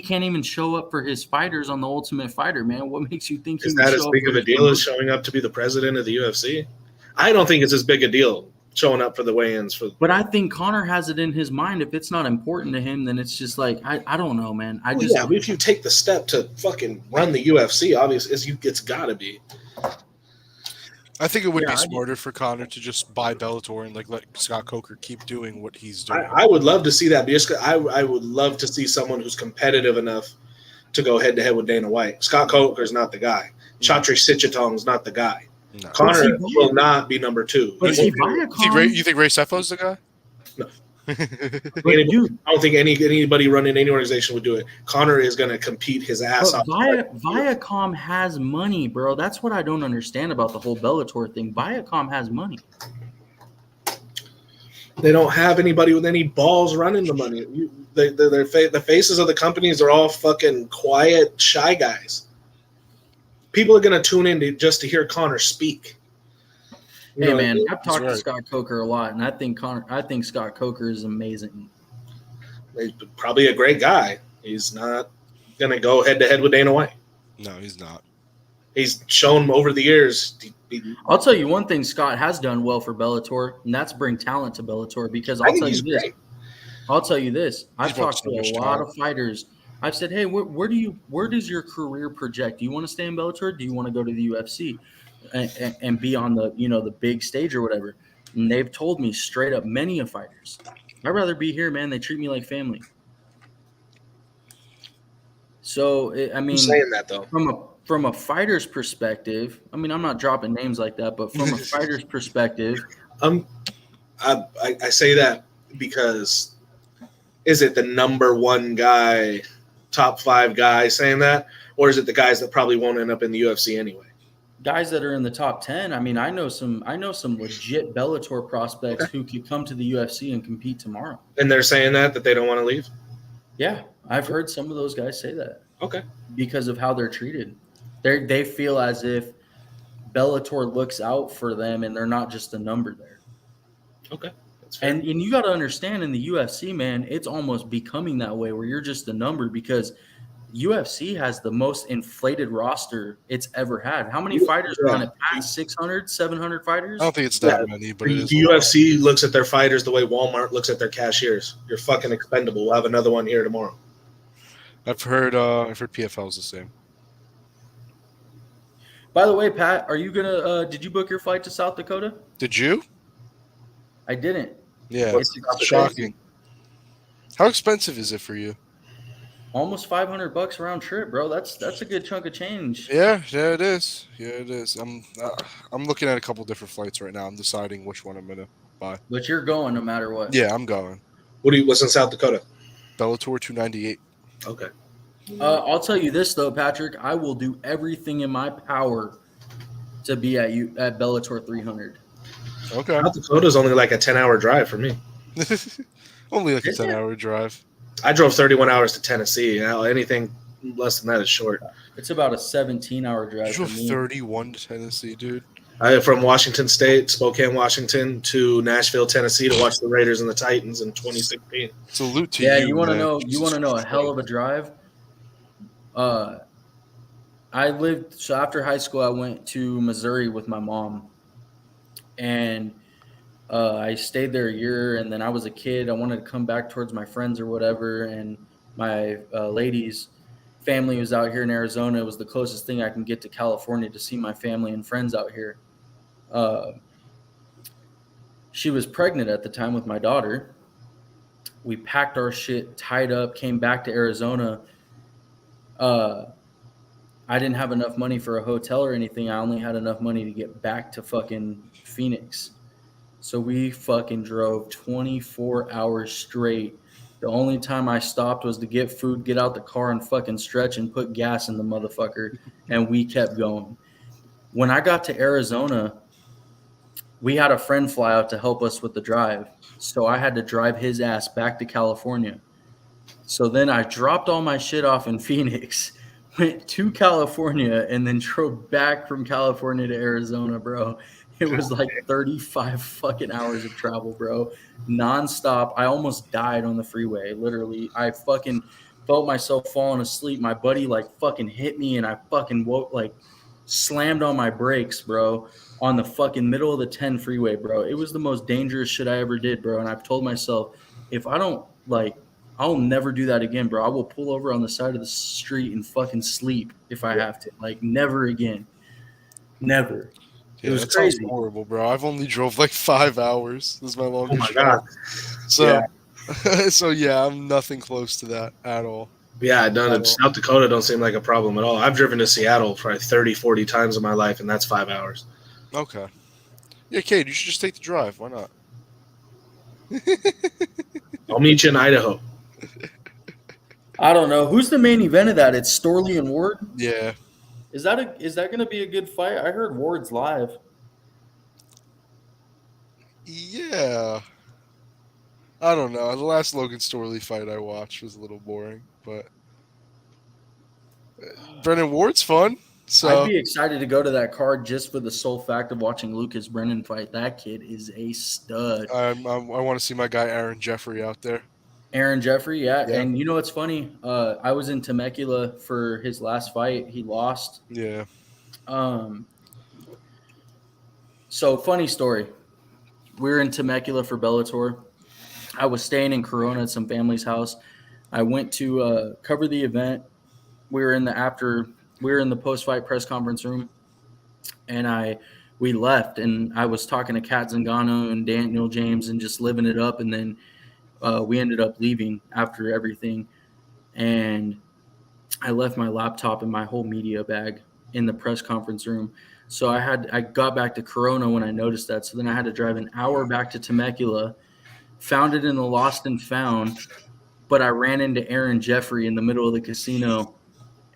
can't even show up for his fighters on the Ultimate Fighter, man. What makes you think is that as big of a deal as showing up to be the president of the UFC? I don't think it's as big a deal showing up for the weigh-ins. But I think Connor has it in his mind. If it's not important to him, then it's just like I don't know, man. But if you take the step to fucking run the UFC, obviously it's got to be. I think it would be smarter for Connor to just buy Bellator and like let Scott Coker keep doing what he's doing. I would love to see that. I would love to see someone who's competitive enough to go head to head with Dana White. Scott Coker's not the guy. Chatri Sityodtong's not the guy. No. Connor will not be number two. But You think Ray Cefo's the guy? No. I don't think anybody running any organization would do it. Connor is going to compete his ass off. Viacom has money, bro. That's what I don't understand about the whole Bellator thing. Viacom has money. They don't have anybody with any balls running the money. The faces of the companies are all fucking quiet, shy guys. People are going to tune in just to hear Connor speak. Hey man, I've talked to Scott Coker a lot, and I think Scott Coker is amazing. He's probably a great guy. He's not going to go head to head with Dana White. No, he's not. He's shown over the years I'll tell you one thing Scott has done well for Bellator, and that's bring talent to Bellator. Because I I'll think tell he's you this. great. I'll tell you this. I've brought talked so to a much lot talent. of fighters. I've said, hey, where does your career project? Do you want to stay in Bellator? Do you want to go to the UFC and be on the the big stage or whatever? And they've told me straight up, many of fighters, I'd rather be here, man. They treat me like family. So I I'm mean, saying that though. from a fighter's perspective, I mean, I'm not dropping names like that, but from a fighter's perspective, I say that because is it the number one guy, top 5 guy saying that, or is it the guys that probably won't end up in the UFC anyway? guys that are in the top 10, I mean, I know some legit Bellator prospects who could come to the UFC and compete tomorrow. And they're saying that they don't want to leave. Yeah, I've heard some of those guys say that Okay. because of how they're treated. They feel as if Bellator looks out for them and they're not just a number there. Okay. That's fair. And you got to understand, in the UFC, man, it's almost becoming that way where you're just a number, because UFC has the most inflated roster it's ever had. How many fighters are on it? Past 600, 700 fighters? I don't think it's that many, but it is. The UFC looks at their fighters the way Walmart looks at their cashiers. You're fucking expendable. We'll have another one here tomorrow. I've heard PFL's the same. By the way, Pat, are you gonna? Did you book your flight to South Dakota? Did you? I didn't. Yeah, What's it's shocking. How expensive is it for you? Almost $500 round trip, bro. That's a good chunk of change. Yeah, it is. Yeah, it is. I'm looking at a couple different flights right now. I'm deciding which one I'm gonna buy. But you're going no matter what. Yeah, I'm going. What's in South Dakota? Bellator 298. Okay. I'll tell you this though, Patrick. I will do everything in my power to be at Bellator 300. Okay. South Dakota's only like a 10-hour drive for me. Only like a Is it? 10-hour drive. I drove 31 hours to Tennessee. Now anything less than that is short. It's about a 17-hour drive You for drove me. 31 to Tennessee, dude. From Washington State, Spokane, Washington, to Nashville, Tennessee, to watch the Raiders and the Titans in 2016. Salute to Yeah, you. you want to man. know? You Jesus want to know a Christ. hell of a drive? So after high school, I went to Missouri with my mom, and I stayed there a year. And then I was a kid. I wanted to come back towards my friends or whatever. And my lady's family was out here in Arizona. It was the closest thing I can get to California to see my family and friends out here. She was pregnant at the time with my daughter. We packed our shit, tied up, came back to Arizona. I didn't have enough money for a hotel or anything. I only had enough money to get back to fucking Phoenix. So we fucking drove 24 hours straight. The only time I stopped was to get food, get out the car and fucking stretch and put gas in the motherfucker. And we kept going. When I got to Arizona, we had a friend fly out to help us with the drive. So I had to drive his ass back to California. So then I dropped all my shit off in Phoenix, went to California, and then drove back from California to Arizona, bro. It was like 35 fucking hours of travel, bro. Nonstop. I almost died on the freeway. Literally, I fucking felt myself falling asleep. My buddy like fucking hit me, and I fucking woke, like slammed on my brakes, bro, on the fucking middle of the 10 freeway, bro. It was the most dangerous shit I ever did, bro. And I've told myself, if I don't I'll never do that again, bro. I will pull over on the side of the street and fucking sleep if I have to. Like, never again. Never. Yeah, It was that sounds crazy. horrible, bro. I've only drove like 5 hours. This is my Oh longest. my drive. God. So, so yeah, I'm nothing close to that at all. Yeah, South Dakota don't seem like a problem at all. I've driven to Seattle probably 30, 40 times in my life, and that's 5 hours. Okay. Yeah, Cade, you should just take the drive. Why not? I'll meet you in Idaho. I don't know. Who's the main event of that? It's Storley and Ward? Yeah. Is that going to be a good fight? I heard Ward's live. Yeah. I don't know. The last Logan Storley fight I watched was a little boring, but Brennan Ward's fun. So I'd be excited to go to that card just for the sole fact of watching Lucas Brennan fight. That kid is a stud. I want to see my guy Aaron Jeffrey out there. Aaron Jeffrey, yeah. Yeah. And you know what's funny? I was in Temecula for his last fight. He lost. Yeah. So funny story. We were in Temecula for Bellator. I was staying in Corona at some family's house. I went to cover the event. We were in the post-fight press conference room, and we left, and I was talking to Kat Zingano and Daniel James and just living it up, and then we ended up leaving after everything, and I left my laptop and my whole media bag in the press conference room. So I got back to Corona when I noticed that. So then I had to drive an hour back to Temecula, found it in the lost and found, but I ran into Aaron Jeffrey in the middle of the casino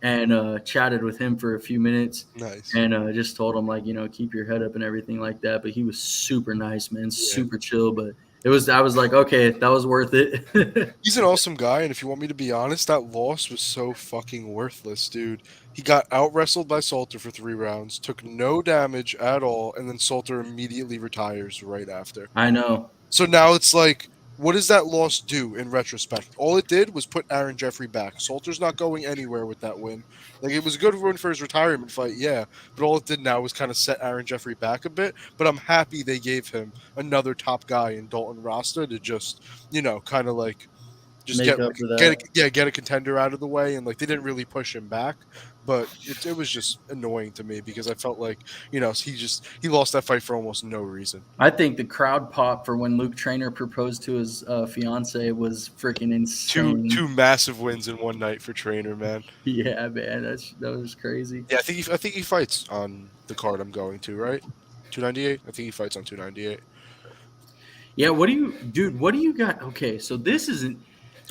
and chatted with him for a few minutes. Nice. And just told him, like, keep your head up and everything like that. But he was super nice, man, super chill. But I was like, okay, that was worth it. He's an awesome guy, and if you want me to be honest, that loss was so fucking worthless, dude. He got out-wrestled by Salter for 3 rounds, took no damage at all, and then Salter immediately retires right after. I know. So now it's like, what does that loss do in retrospect? All it did was put Aaron Jeffrey back. Salter's not going anywhere with that win. Like, it was a good win for his retirement fight, yeah, but all it did now was kind of set Aaron Jeffrey back a bit. But I'm happy they gave him another top guy in Dalton Rasta to just, kind of like just Make up for that. get a contender out of the way, and like they didn't really push him back. But it was just annoying to me because I felt like, he lost that fight for almost no reason. I think the crowd pop for when Luke Trainer proposed to his fiance was freaking insane. Two massive wins in one night for Trainer, man. Yeah, man, that was crazy. Yeah, I think he fights on the card I'm going to, right? 298. I think he fights on 298. Yeah, what do you got? Okay, so this isn't.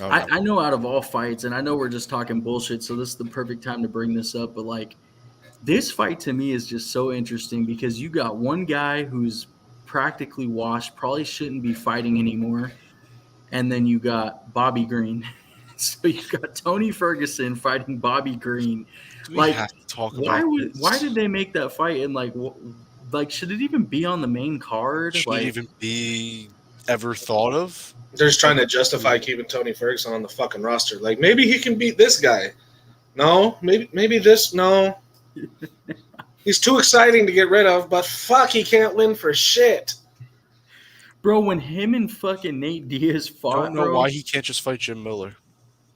Oh, no. I know out of all fights, and I know we're just talking bullshit, so this is the perfect time to bring this up. But like, this fight to me is just so interesting because you got one guy who's practically washed, probably shouldn't be fighting anymore, and then you got Bobby Green. So you got Tony Ferguson fighting Bobby Green. Do we have to talk about this? Why did they make that fight? And like, should it even be on the main card? Should it even be ever thought of? They're just trying to justify keeping Tony Ferguson on the fucking roster. Like, maybe he can beat this guy. No, maybe this. No, he's too exciting to get rid of. But fuck, he can't win for shit. Bro, when him and fucking Nate Diaz fought, I don't know why he can't just fight Jim Miller.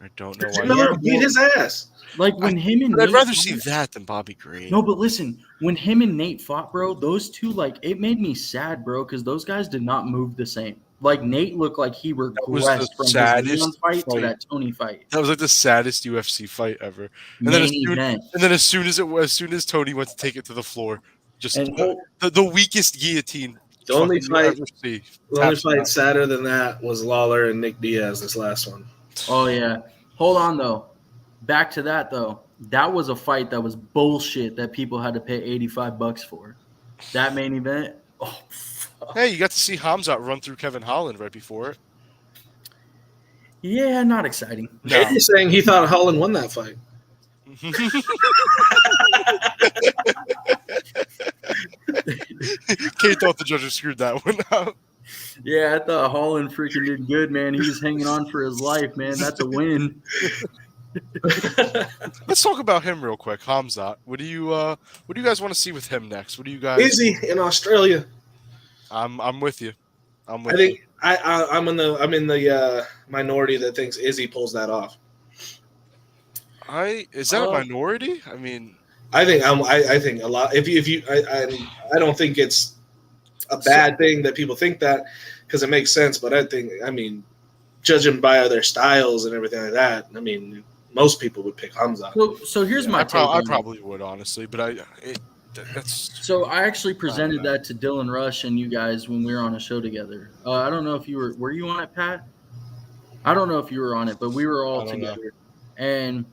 I don't know why. Jim Miller beat his ass. Like when him and I'd Nate rather fought, see that than Bobby Green. No, but listen, when him and Nate fought, bro, those two, like, it made me sad, bro, because those guys did not move the same. Like, Nate looked like he regressed from his Leon fight to that Tony fight. That was like the saddest UFC fight ever. And then as soon as Tony went to take it to the floor, just the weakest guillotine. The only fight sadder than that was Lawler and Nick Diaz, this last one. Oh, yeah. Hold on, though. Back to that, though. That was a fight that was bullshit that people had to pay $85 for. That main event, oh, fuck. Hey, you got to see Hamzat run through Kevin Holland right before it. Yeah, not exciting. No. He's saying he thought Holland won that fight. Kate thought the judges screwed that one up. Yeah, I thought Holland freaking did good, man. He was hanging on for his life, man. That's a win. Let's talk about him real quick, Hamzat. What do you guys want to see with him next? What do you guys? Izzy in Australia. I'm with you. I'm in the minority that thinks Izzy pulls that off. Is that a minority? I mean, I think a lot. I don't think it's a bad thing that people think that, because it makes sense. But I mean, judging by their styles and everything like that, I mean, most people would pick Hamzat. So here's my take. I probably would, honestly, but that's. So I actually presented that to Dylan Rush and you guys when we were on a show together. I don't know if you were you on it, Pat? I don't know if you were on it, but we were all together. And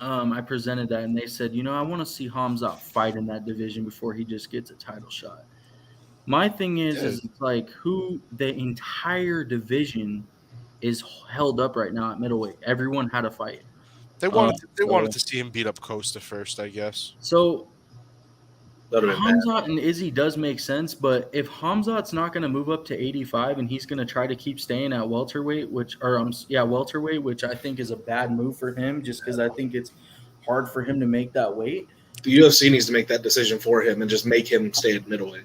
I presented that, and they said, I want to see Hamzat fight in that division before he just gets a title shot. My thing is it's like the entire division is held up right now at middleweight. Everyone had a fight. They wanted to see him beat up Costa first, I guess. So Hamzat and Izzy does make sense, but if Hamzat's not going to move up to 85 and he's going to try to keep staying at welterweight, which I think is a bad move for him, just because I think it's hard for him to make that weight. The UFC needs to make that decision for him and just make him stay at middleweight.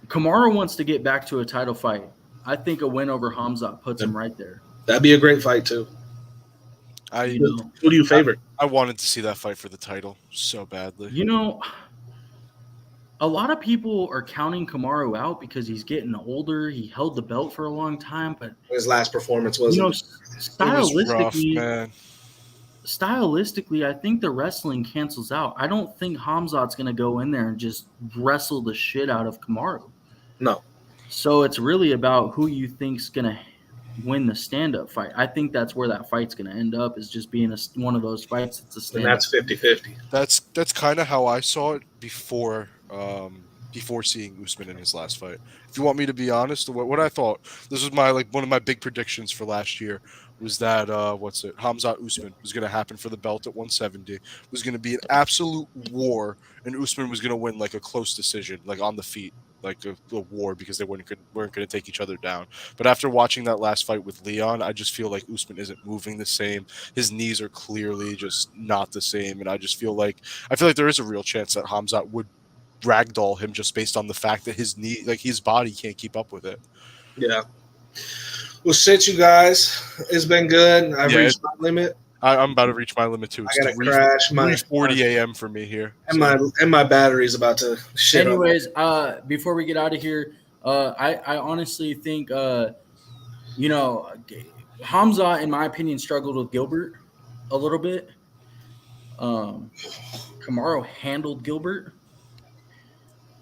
Kamaru wants to get back to a title fight. I think a win over Hamzat puts him right there. That'd be a great fight too. You know, Who do you favor? I wanted to see that fight for the title so badly. you know, a lot of people are counting Kamaru out because he's getting older. He held the belt for a long time, but His last performance was you know, It was rough, stylistically, man. stylistically, I think the wrestling cancels out. I don't think Hamzat's going to go in there and just wrestle the shit out of Kamaru. no. So it's really about who you think's going to win the stand-up fight. I think that's where that fight's going to end up, is just being one of those fights. It's a And stand-up. that's 50-50. That's kind of how I saw it before seeing Usman in his last fight. If you want me to be honest, what I thought, this was one of my big predictions for last year, was that Hamzat Usman was going to happen for the belt at 170. It was going to be an absolute war, and Usman was going to win like a close decision, like on the feet, like a war, because they weren't going to take each other down. But after watching that last fight with Leon, I just feel like Usman isn't moving the same. His knees are clearly just not the same, and I feel like there is a real chance that Hamzat would ragdoll him just based on the fact that his knee, like his body, can't keep up with it. Yeah. Well, shit, you guys. It's been good. I've reached my limit. I'm about to reach my limit too. I gotta crash. My 3:40 a.m. for me here. And my battery's about to shit. Anyways, before we get out of here, I honestly think, Hamzat, in my opinion, struggled with Gilbert a little bit. Kamaru handled Gilbert.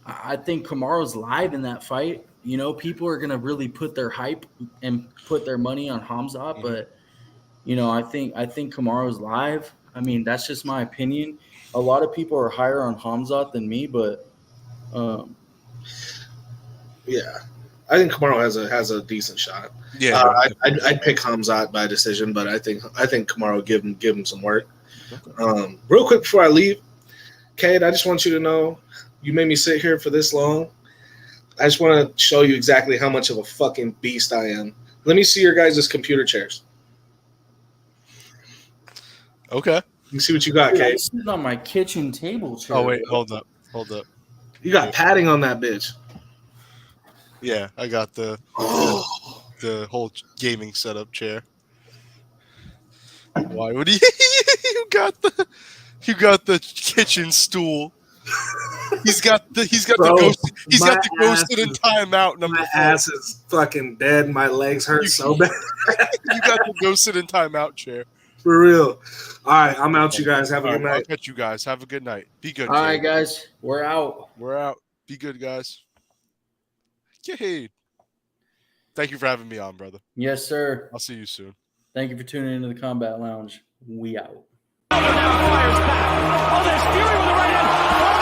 I think Kamaru's live in that fight. You know, people are going to really put their hype and put their money on Hamzat, but, I think Kamaru's live. I mean, that's just my opinion. A lot of people are higher on Hamzat than me, but yeah, I think Kamaru has a decent shot. Yeah, I'd pick Hamzat by decision, but I think Kamaru give him some work. Real quick before I leave, Cade, I just want you to know, you made me sit here for this long. I just want to show you exactly how much of a fucking beast I am. Let me see your guys' computer chairs. okay. You see what you got, dude, I'm Cade? sitting on my kitchen table chair. Oh wait, hold up. You got padding on that bitch. Yeah, I got the whole gaming setup chair. Why would he? You got the kitchen stool. He's got the ghosted in timeout number My 4. ass is fucking dead. My legs hurt so bad. You got the ghosted in timeout chair. For real. All right, I'm out, you guys. Have a All good right, I'll night. catch you guys. Have a good night. Be good. All right, Kate. guys, we're out. We're out. Be good, guys. Yay. Thank you for having me on, brother. Yes, sir. I'll see you soon. Thank you for tuning into the Combat Lounge. We out. Now fires back. Oh, there's Fury with the right hand.